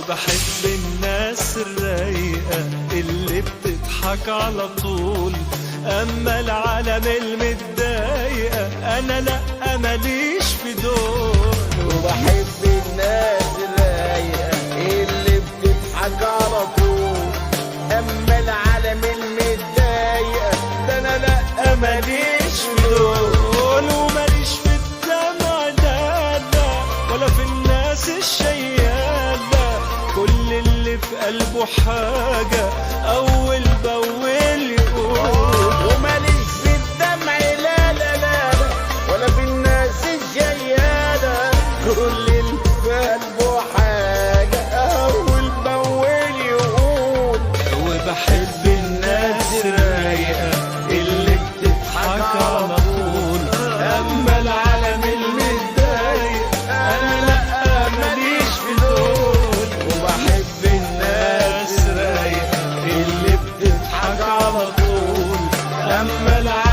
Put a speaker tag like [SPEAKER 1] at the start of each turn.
[SPEAKER 1] وبحب الناس الرايقة اللي بتضحك على طول. اما العالم المتضايقة انا لا ماليش في دول.
[SPEAKER 2] وبحب الناس الرايقة اللي بتضحك على طول. اما العالم المتضايقة ده انا لا ماليش في دول.
[SPEAKER 1] وماليش في الدمع لا لا، ولا في الناس الشيالة. كل اللي في قلبه حاجة أول بأول يقول.
[SPEAKER 2] وماليش في الدمع لا لا لا، ولا في الناس الجيالة. كل اللي في قلبه حاجة أول بأول يقول.
[SPEAKER 1] وبحب الناس الرايقة اللي بتضحك على طول. أما العالم المتضايق أنا لأ ماليش في دول. وبحب الناس الرايقة اللي بتضحك على طول. أما العالم